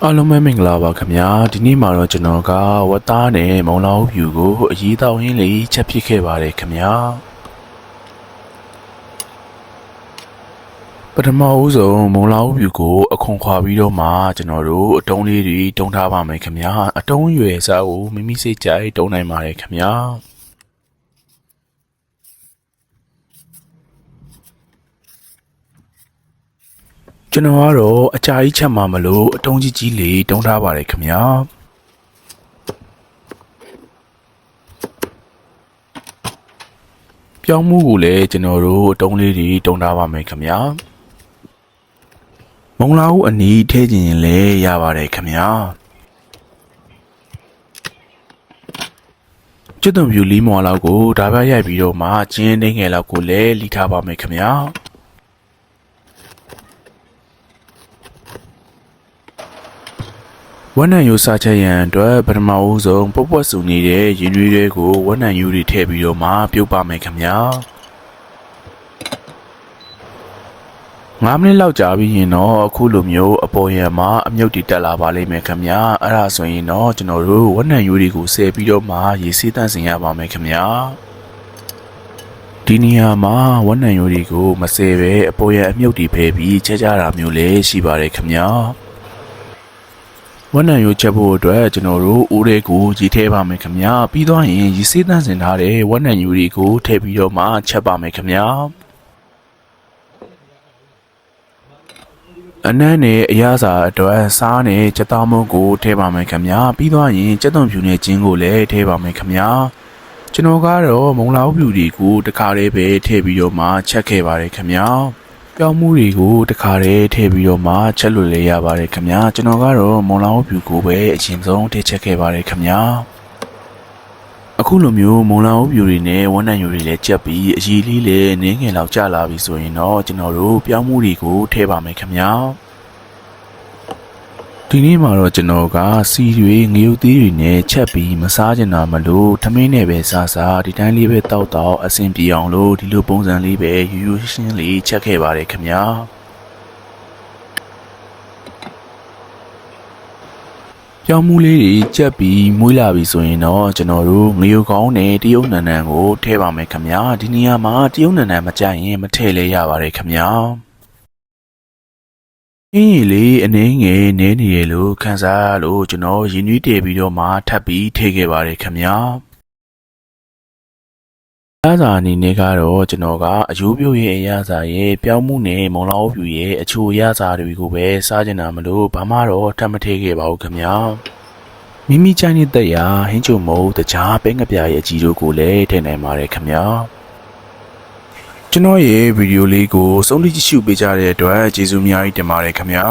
အားလုံးပဲမင်္ဂလာပါခင်ဗျာဒီနေ့မှာတော့ကျွန်တော်ကဝတ်သားနဲ့မုံလောက်ဖြူကိုအရေးတောင်းရင်းလေးချက်ဖြစ်ခဲ့ပါတယ်ခင်ဗျာပထမဦးဆုံးမုံလောက်ဖြူကိုအခွန်ခွာပြီးတော့မှကျွန်တော်တို့အတုံးလေးတွေတုံးထားပါမယ်ခင်ဗျာအတုံးရွယ်စားကိုမိမိစိတ်ကြိုက်တုံးနိုင်ပါတယ်ခင်ဗျာကျွန်တော်ကတော့အကြာကြီးချက်မှမလို့အတုံးကြီးကြီးလေးတုံးထားပါတယ်ခင်ဗျာပြောင်းမှုကိုလည်းကျွန်တော်တို့အတုံးလေးတွေတုံးထားပါမယ်ခင်ဗျာမုံလာဦးအနီးထဲကျင်ရင်လည်းရပါတယ်ခင်ဗျာကျွတ်သွန်ပြူလီမော်လောက်ကိုဒါပြရိုက်ပြီးတော့မှကျင်းနေငယ်လောက်ကိုလည်းလီထားပါမယ်ခင်ဗျာဝက်နံယူစားချက်ရန်အတွက်ပထမဦးဆုံးပုတ်ပွက်စုနေတဲ့ရင်တွေးတွေကိုဝက်နံယူတွေထည့်ပြီးတော့မှပြုတ်ပါမယ်ခင်ဗျာ9မိနစ်လောက်ကြာပြီးရင်တော့အခုလိုမျိုးအပေါ်ရံမှာအမြုပ်တွေတက်လာပါလိမ့်မယ်ခင်ဗျာအဲ့ဒါဆိုရင်တော့ကျွန်တော်တို့ဝက်နံယူတွေကိုဆယ်ပြီးတော့မှရေဆေးတန့်စင်ရပါမယ်ခင်ဗျာဒီနေရာမှာဝက်နံယူတွေကိုမဆယ်ပဲအပေါ်ရံအမြုပ်တွေဖယ်ပြီးချက်ကြတာမျိုးလည်းရှိပါတယ်ခင်ဗျာဝက်နံရိုးချက်ဖို့အတွက်ကျွန်တော်တို့အိုးတွေကိုရေထည့်ပါမယ်ခင်ဗျာပြီးတော့ရင်ရေဆေးတန့်စင်ထားတဲ့ဝက်နံရိုးတွေကိုထည့်ပြီးတော့မှချက်ပါမယ်ခင်ဗျာအနံ့နဲ့အရသာအတွက်စားနဲ့ကြက်သားမုန့်ကိုထည့်ပါမယ်ခင်ဗျာပြီးတော့ရင်ကြက်သွန်ဖြူနဲ့ကျင်းကိုလည်းထည့်ပါမယ်ခင်ဗျာကျွန်တော်ကတော့မုံလာဖြူတွေကိုတခါလေးပဲထည့်ပြီးတော့မှချက်ခဲ့ပါတယ်ခင်ဗျာပြောင်းမှုတွေကိုတခါတည်းထည့်ပြီးတော့မှချက်လို့လည်းရပါတယ်ခင်ဗျာကျွန်တော်ကတော့မွန်လောင်ဖြူကိုပဲအရင်ဆုံးထည့်ချက်ခဲ့ပါတယ်ခင်ဗျာအခုလိုမျိုးမွန်လောင်ဖြူတွေနဲ့ဝမ်းနံယူတွေလည်းချက်ပြီးအရည်လေးလည်းနင်းငယ်လောက်ကျလာပြီဆိုရင်တော့ကျွန်တော်တို့ပြောင်းမှုတွေကိုထည့်ပါမယ်ခင်ဗျာဒီနေ့မှာတော့ကျွန်တော်ကစီတွေငရုတ်သီးတွေနဲ့ချက်ပြီးမစားချင်တာမလို့ထမင်းနဲ့ပဲစားဒီတိုင်းလေးပဲတောက်အဆင်ပြေအောင်လို့ဒီလိုပုံစံလေးပဲရိုးရှင်းလေးချက်ခဲ့ပါတယ်ခင်ဗျာပြောင်းမှုလေးတွေချက်ပြီးမွေးလာပြီဆိုရင်တော့ကျွန်တော်တို့ငရုတ်ကောင်းနဲ့တရုတ်နံနံကိုထည့်ပါမယ်ခင်ဗျာဒီနေရာမှာတရုတ်နံနံမကြိုက်ရင်မထည့်လဲရပါတယ်ခင်ဗျာအင်းကြီးလေးအနေငယ်နဲနေရလို့ခန်းစားလို့ကျွန်တော်ရင်နွေးတည်ပြီးတော့မှထပ်ပြီးထည့်ခဲ့ပါတယ်ခင်ဗျာအရသာအနေနဲ့ကတော့ကျွန်တော်ကအယိုးပြုတ်ရဲ့အရသာရဲ့ပြောင်းမှုနဲ့မုံလောင်ဖြူရဲ့အချိုအရသာတွေကိုပဲစားကျင်တာမလို့ဘာမှတော့ထပ်မထည့်ခဲ့ပါဘူးခင်ဗျာမိမိချိုင်းတဲ့ရာဟင်းချုံမုံတကြားပဲငပြရဲ့အကြီးတို့ကိုလည်းထည့်နိုင်ပါတယ်ခင်ဗျာကျွန်တော်ရဲ့ဗီဒီယိုလေးကိုဆုံးဖြတ်ကြည့်ရှုပေးကြတဲ့အတွက်ကျေးဇူးအများကြီးတင်ပါတယ်ခင်ဗျာ